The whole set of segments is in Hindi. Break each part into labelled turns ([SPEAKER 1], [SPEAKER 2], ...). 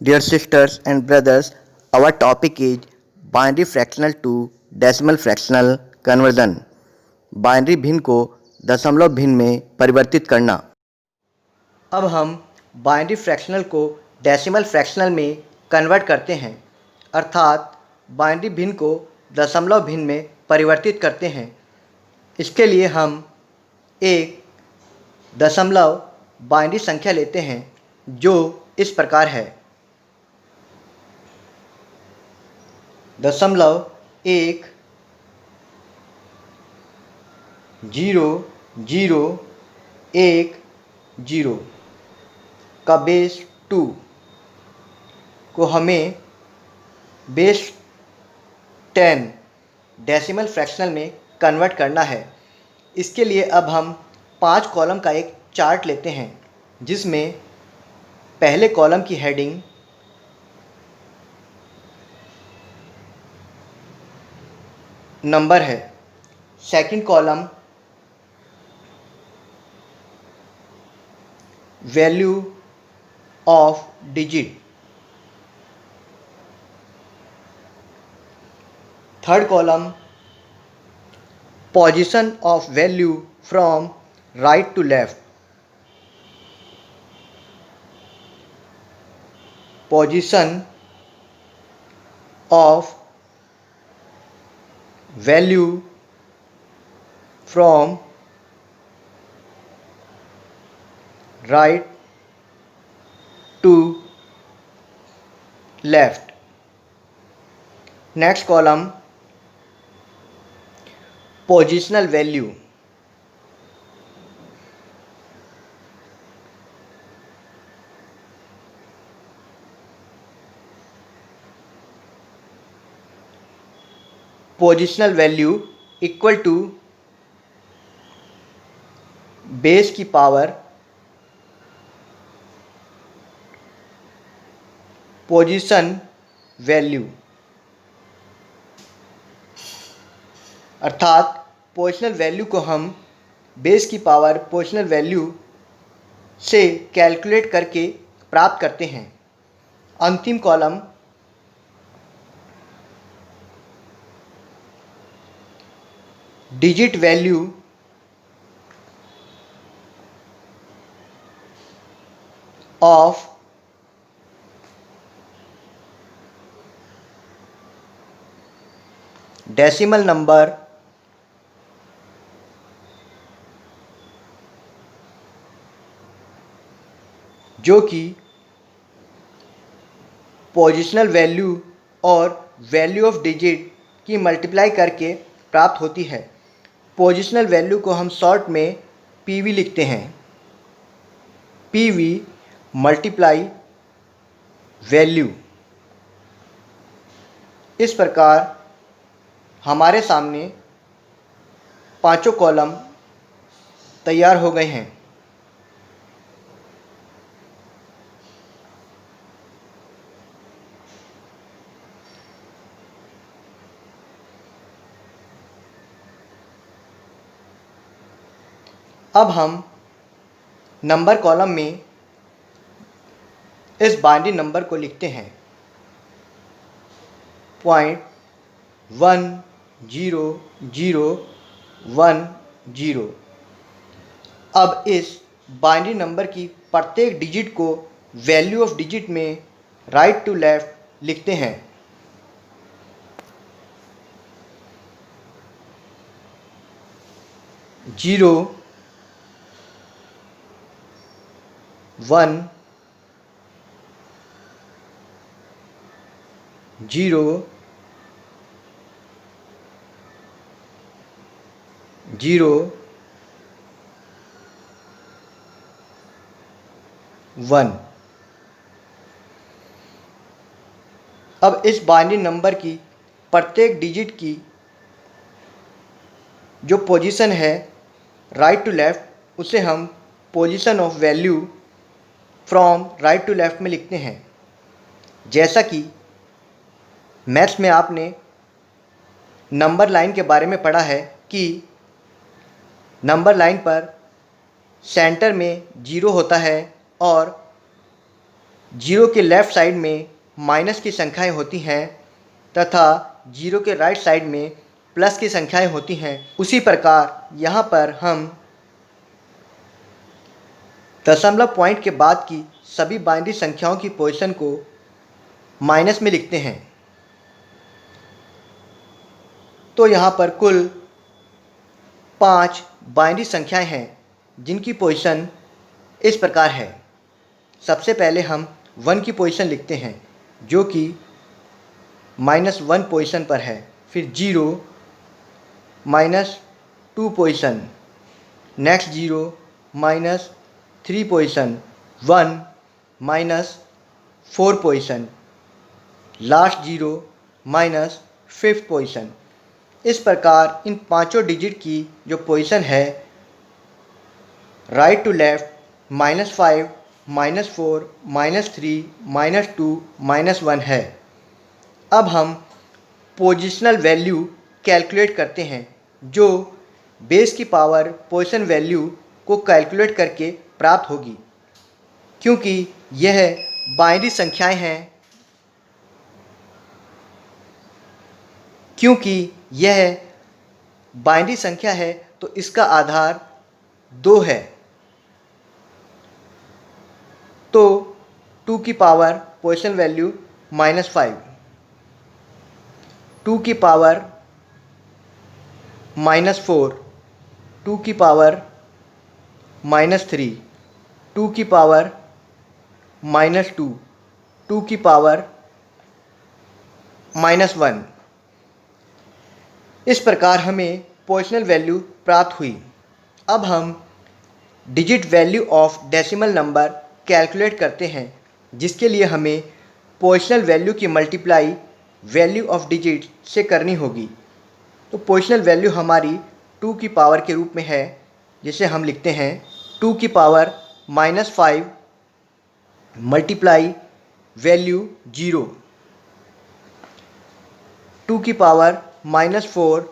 [SPEAKER 1] Dear sisters and brothers, our topic is binary fractional to decimal fractional conversion. Binary भिन्न को दशमलव भिन्न में परिवर्तित करना। अब हम बाइनरी फ्रैक्शनल को डेसिमल फ्रैक्शनल में कन्वर्ट करते हैं, अर्थात बाइनरी भिन्न को दशमलव भिन्न में परिवर्तित करते हैं। इसके लिए हम एक दशमलव बाइनरी संख्या लेते हैं जो इस प्रकार है: 0.0010 का बेस 2 को हमें बेस 10 डेसिमल फ्रैक्शनल में कन्वर्ट करना है। इसके लिए अब हम 5 कॉलम का एक चार्ट लेते हैं, जिसमें पहले कॉलम की हेडिंग नंबर है, second column value of digit, third column position of value from right to left, position of value from right to left, next column positional value, positional value equal to base की पावर पोजीशन वैल्यू, अर्थात पोजिशनल वैल्यू को हम बेस की पावर पोजिशनल वैल्यू से कैलकुलेट करके प्राप्त करते हैं। अंतिम column digit value of decimal number जो कि पोजिशनल वैल्यू और वैल्यू ऑफ डिजिट की मल्टीप्लाई करके प्राप्त होती है। पोजिशनल वैल्यू को हम शॉर्ट में पीवी लिखते हैं। PV multiply value. इस प्रकार हमारे सामने पांचों कॉलम तैयार हो गए हैं। अब हम नंबर कॉलम में इस बाइनरी नंबर को लिखते हैं 0.10010। अब इस बाइनरी नंबर की प्रत्येक डिजिट को वैल्यू ऑफ डिजिट में राइट टू लेफ्ट लिखते हैं। जीरो 1 0 0 1। अब इस बाइनरी नंबर की प्रत्येक डिजिट की जो पोजीशन है राइट टू लेफ़्ट, उसे हम position of value from right to left में लिखते हैं। जैसा कि मैथ्स में आपने नंबर लाइन के बारे में पढ़ा है कि नंबर लाइन पर सेंटर में 0 होता है और जीरो के लेफ़्ट साइड में माइनस की संख्याएं होती हैं तथा जीरो के राइट साइड में प्लस की संख्याएं होती हैं, उसी प्रकार यहाँ पर हम दशमलव पॉइंट के बाद की सभी बाइनरी संख्याओं की पोजीशन को माइनस में लिखते हैं। तो यहाँ पर कुल 5 बाइनरी संख्याएं हैं जिनकी पोजीशन इस प्रकार है। सबसे पहले हम 1 की पोजीशन लिखते हैं जो कि -1 पोजीशन पर है, फिर 0 -2 position, next 0 -3 position, 1 -4 position, last 0 -5 position. इस प्रकार इन पांचों डिजिट की जो पोजीशन है राइट टू लेफ़्ट -5, -4, -3, -2, -1 है। अब हम पोजिशनल वैल्यू कैलकुलेट करते हैं जो बेस की पावर पोजीशन वैल्यू को कैलकुलेट करके प्राप्त होगी। क्योंकि यह बाइनरी संख्याएं हैं, क्योंकि यह बाइनरी संख्या है तो इसका आधार 2 है। तो 2 की पावर पोजीशन वैल्यू -5, 2 की पावर -4, 2 की पावर -3, 2 की पावर -2, 2 की पावर -1। इस प्रकार हमें पोजिशनल वैल्यू प्राप्त हुई। अब हम digit value of decimal number calculate करते हैं, जिसके लिए हमें पोजिशनल वैल्यू की मल्टीप्लाई वैल्यू ऑफ डिजिट से करनी होगी। तो पोजिशनल वैल्यू हमारी 2 की पावर के रूप में है, जिसे हम लिखते हैं 2 की पावर -5 मल्टीप्लाई वैल्यू 0, 2 की पावर -4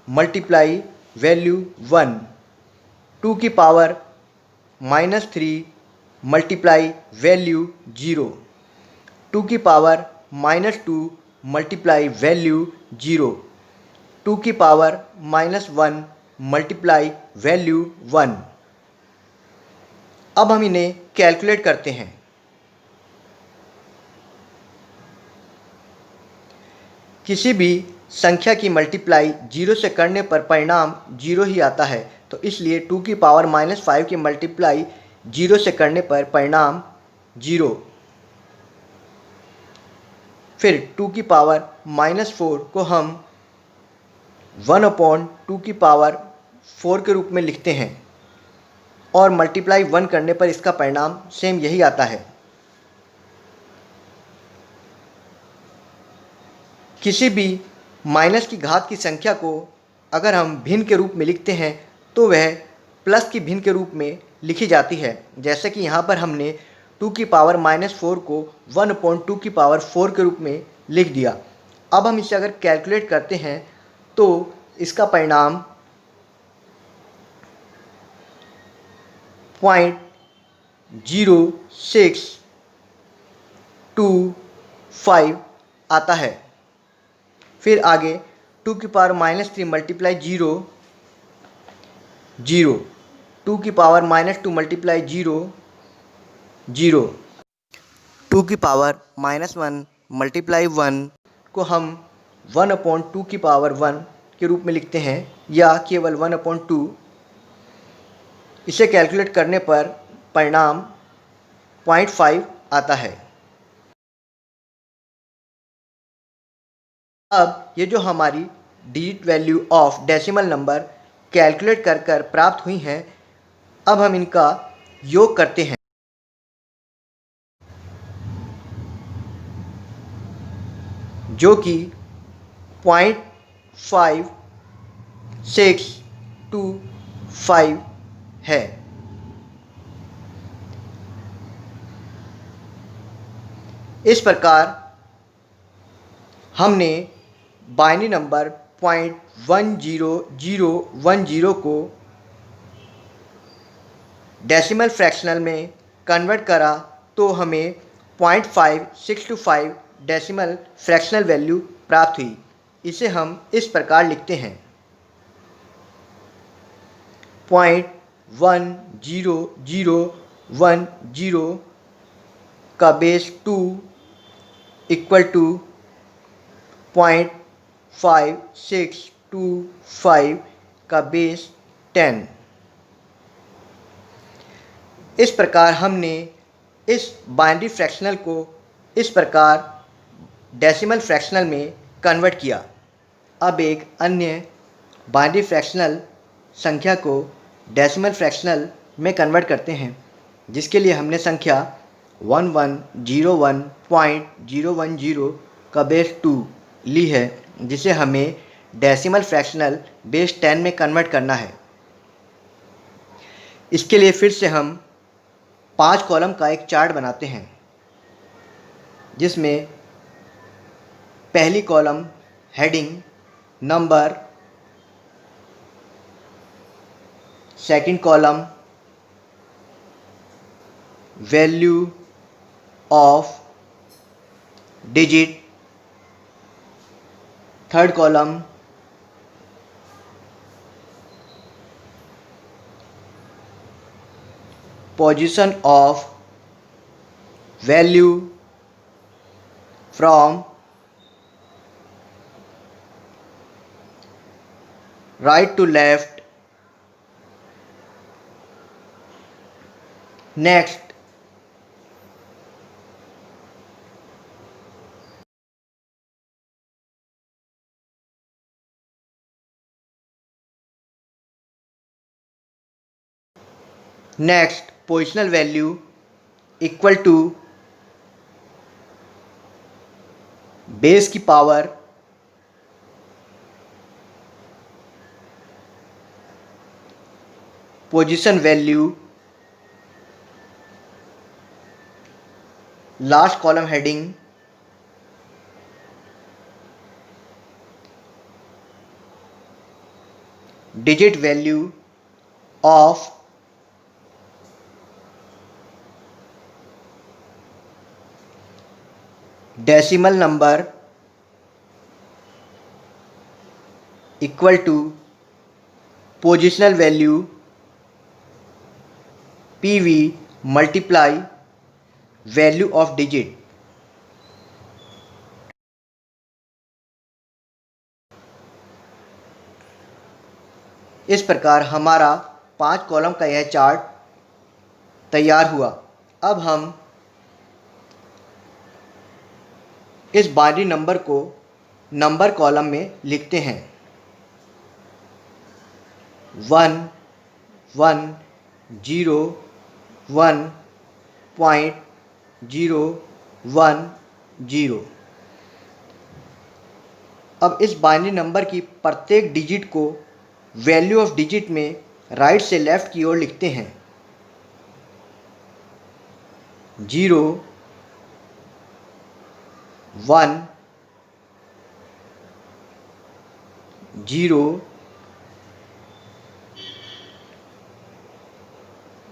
[SPEAKER 1] मल्टीप्लाई वैल्यू 1, 2 की पावर -3 मल्टीप्लाई वैल्यू 0, 2 की पावर -2 मल्टीप्लाई वैल्यू 0, 2 की पावर -1 मल्टीप्लाई वैल्यू 1। अब हम इन्हें कैलकुलेट करते हैं। किसी भी संख्या की मल्टीप्लाई 0 से करने पर परिणाम 0 ही आता है, तो इसलिए 2 की पावर -5 की मल्टीप्लाई 0 से करने पर परिणाम 0। फिर 2 की पावर -4 को हम 1/2 की पावर 4 के रूप में लिखते हैं और मल्टीप्लाई 1 करने पर इसका परिणाम सेम यही आता है। किसी भी माइनस की घात की संख्या को अगर हम भिन्न के रूप में लिखते हैं तो वह प्लस की भिन्न के रूप में लिखी जाती है। जैसे कि यहाँ पर हमने 2 की पावर -4 को 1/2 की पावर 4 के रूप में लिख दिया। अब हम इसे अगर कैलकुलेट करते हैं तो इसका परिणाम 0.0625 आता है। फिर आगे 2 की पावर -3 मल्टीप्लाई 0, 0, 2 की पावर -2 मल्टीप्लाई 0, 0, 2 की पावर -1 मल्टीप्लाई 1 को हम 1/2 की पावर 1 के रूप में लिखते हैं या केवल 1/2। इसे कैलकुलेट करने पर परिणाम 0.5 आता है। अब ये जो हमारी digit value of decimal number calculate कर प्राप्त हुई हैं, अब हम इनका योग करते हैं, जो कि 0.5625 है। इस प्रकार हमने बाइनरी नंबर 0.10010 को डेसिमल फ्रैक्शनल में कन्वर्ट करा तो हमें 0.5625 डेसिमल फ्रैक्शनल वैल्यू प्राप्त हुई। इसे हम इस प्रकार लिखते हैं 0.10010 का बेस 2 इक्वल टू 0.5625 का बेस 10। इस प्रकार हमने इस बाइनरी फ्रैक्शनल को इस प्रकार डेसिमल फ्रैक्शनल में कन्वर्ट किया। अब एक अन्य बाइनरी फ्रैक्शनल संख्या को डेसिमल फ्रैक्शनल में कन्वर्ट करते हैं, जिसके लिए हमने संख्या 1101.010 का बेस 2 ली है, जिसे हमें डेसिमल फ्रैक्शनल बेस 10 में कन्वर्ट करना है। इसके लिए फिर से हम 5 कॉलम का एक चार्ट बनाते हैं, जिसमें पहली column heading number, second column value of digit, third column position of value from right to left. Next positional value equal to base की power position value, last column heading digit value of decimal number equal to positional value PV multiply value of digit. इस प्रकार हमारा 5 कॉलम का यह चार्ट तैयार हुआ। अब हम इस बाइनरी नंबर को नंबर कॉलम में लिखते हैं 1101.010। अब इस बाइनरी नंबर की प्रत्येक डिजिट को वैल्यू ऑफ डिजिट में राइट से लेफ्ट की ओर लिखते हैं 0 1 0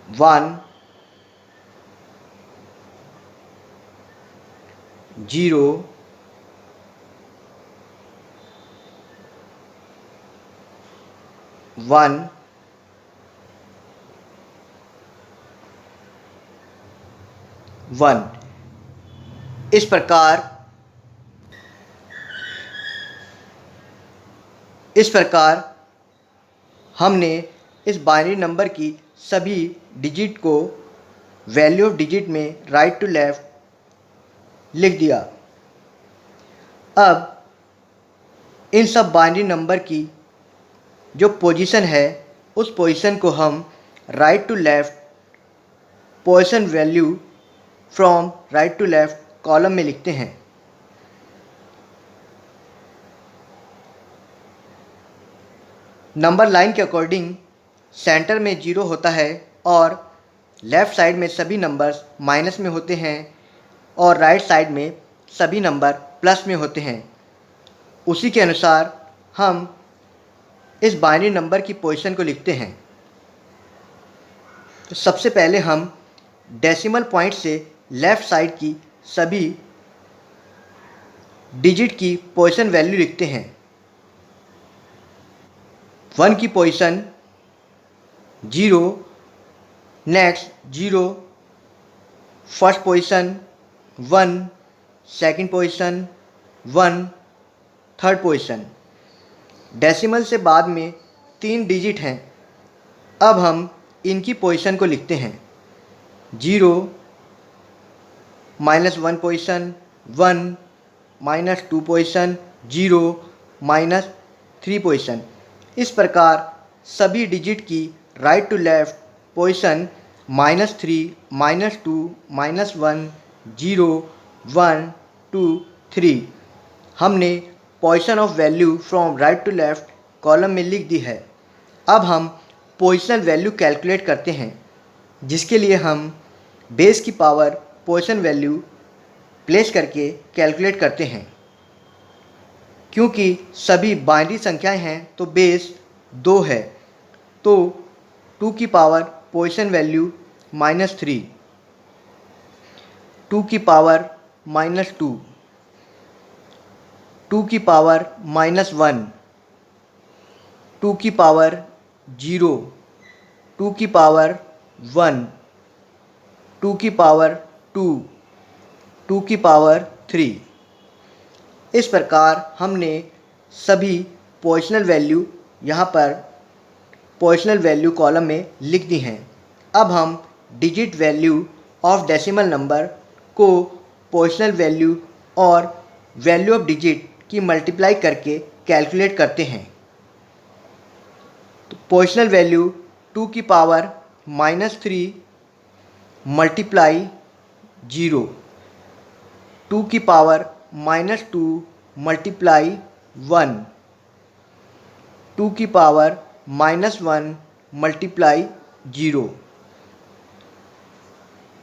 [SPEAKER 1] 1 0 1 1। इस प्रकार हमने इस बाइनरी नंबर की सभी डिजिट को वैल्यू ऑफ डिजिट में राइट टू लेफ्ट लिख दिया। अब इन सब बाइनरी नंबर की जो पोजीशन है, उस पोजीशन को हम right to left position value from right to left column में लिखते हैं। नंबर लाइन के अकॉर्डिंग सेंटर में 0 होता है और लेफ़्ट साइड में सभी नंबर्स माइनस में होते हैं और राइट साइड में सभी नंबर प्लस में होते हैं। उसी के अनुसार हम इस बाइनरी नंबर की पोजीशन को लिखते हैं। तो सबसे पहले हम डेसिमल पॉइंट से लेफ़्ट साइड की सभी डिजिट की पोजीशन वैल्यू लिखते हैं। 1 की position 0, next 0, first position 1, second position 1, third position. Decimal से बाद में 3 डिजिट हैं। अब हम इनकी पोजीशन को लिखते हैं। 0, -1 पोजीशन, 1, -2 पोजीशन, 0, -3 पोजीशन। इस प्रकार सभी डिजिट की राइट टू लेफ्ट पोजीशन -3, -2, -1, 0, 1, 2, 3 हमने position of value from right to left column में लिख दी है। अब हम पोजीशनल वैल्यू कैलकुलेट करते हैं, जिसके लिए हम बेस की पावर पोजीशन वैल्यू प्लेस करके कैलकुलेट करते हैं। क्योंकि सभी बाइनरी संख्याएं हैं तो बेस 2 है, तो 2 की पावर पोजीशन वैल्यू -3, 2 की पावर -2, 2 की पावर -1, 2 की पावर 0, 2 की पावर 1, 2 की पावर 2, 2 की पावर 3। इस प्रकार हमने सभी पोजीशनल वैल्यू यहाँ पर पोजीशनल वैल्यू कॉलम में लिख दी हैं। अब हम digit value of decimal number को पोजीशनल वैल्यू और वैल्यू ऑफ डिजिट की मल्टीप्लाई करके कैलकुलेट करते हैं। तो पोजीशनल वैल्यू 2 की पावर -3 मल्टीप्लाई 0, 2 की पावर -2 मल्टीप्लाई 1, 2 की पावर -1 मल्टीप्लाई 0,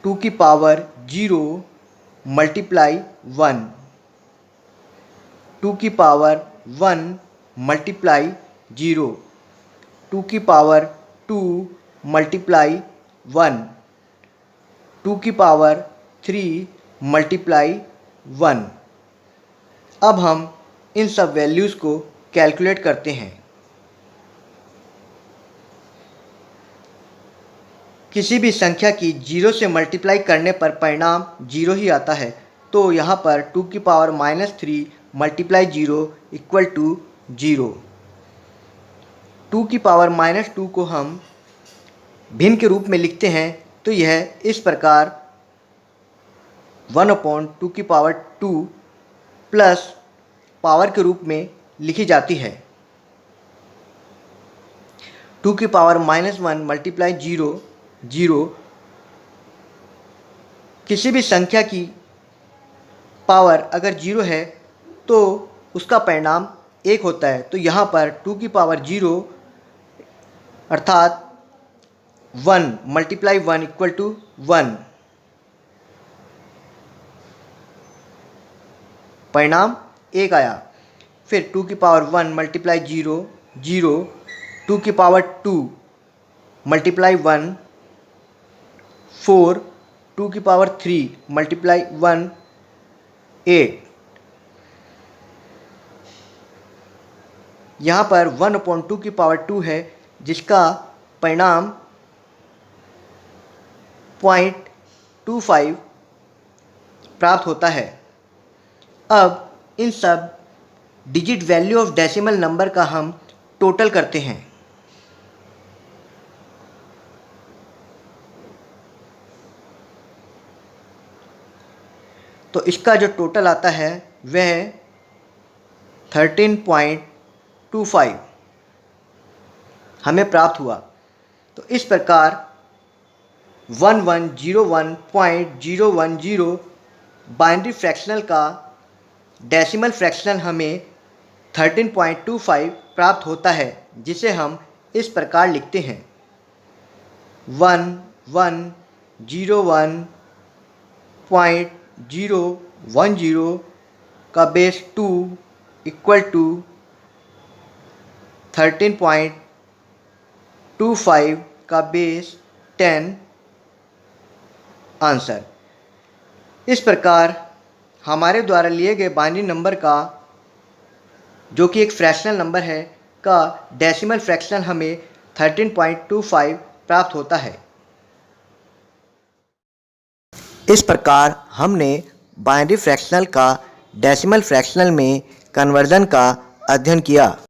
[SPEAKER 1] 2 की पावर 0 मल्टीप्लाई 1, 2 की पावर 1 मल्टीप्लाई 0, 2 की पावर 2 मल्टीप्लाई 1, 2 की पावर 3 मल्टीप्लाई 1। अब हम इन सब वैल्यूज़ को कैलकुलेट करते हैं। किसी भी संख्या की 0 से मल्टीप्लाई करने पर परिणाम 0 ही आता है, तो यहाँ पर 2 की पावर -3 मल्टीप्लाई 0 इक्वल टू 0। 2 की पावर -2 को हम भिन्न के रूप में लिखते हैं, तो यह इस प्रकार 1/2 की पावर 2 प्लस पावर के रूप में लिखी जाती है। 2 की पावर -1 मल्टीप्लाई 0, 0। किसी भी संख्या की पावर अगर 0 है तो उसका परिणाम 1 होता है, तो यहाँ पर 2 की पावर 0 अर्थात 1 मल्टीप्लाई 1 इक्वल टू 1, परिणाम 1 आया। फिर 2 की पावर 1 मल्टीप्लाई 0, 0, 2 की पावर 2 मल्टीप्लाई 1, 4, 2 की पावर 3 मल्टीप्लाई 1, 8। यहाँ पर 1/2 की पावर 2 है, जिसका परिणाम 0.25 प्राप्त होता है। अब इन सब digit value of decimal number का हम टोटल करते हैं। तो इसका जो टोटल आता है वह 13.25 हमें प्राप्त हुआ। तो इस प्रकार 1101.010 बाइनरी फ्रैक्शनल का डेसिमल फ्रैक्शनल हमें 13.25 प्राप्त होता है, जिसे हम इस प्रकार लिखते हैं 1101.010 का बेस 2 इक्वल टू 13.25 का बेस 10 आंसर। इस प्रकार हमारे द्वारा लिए गए बाइनरी नंबर का, जो कि एक फ्रैक्शनल नंबर है, का डेसिमल फ्रैक्शनल हमें 13.25 प्राप्त होता है। इस प्रकार हमने बाइनरी फ्रैक्शनल का डेसिमल फ्रैक्शनल में कन्वर्जन का अध्ययन किया।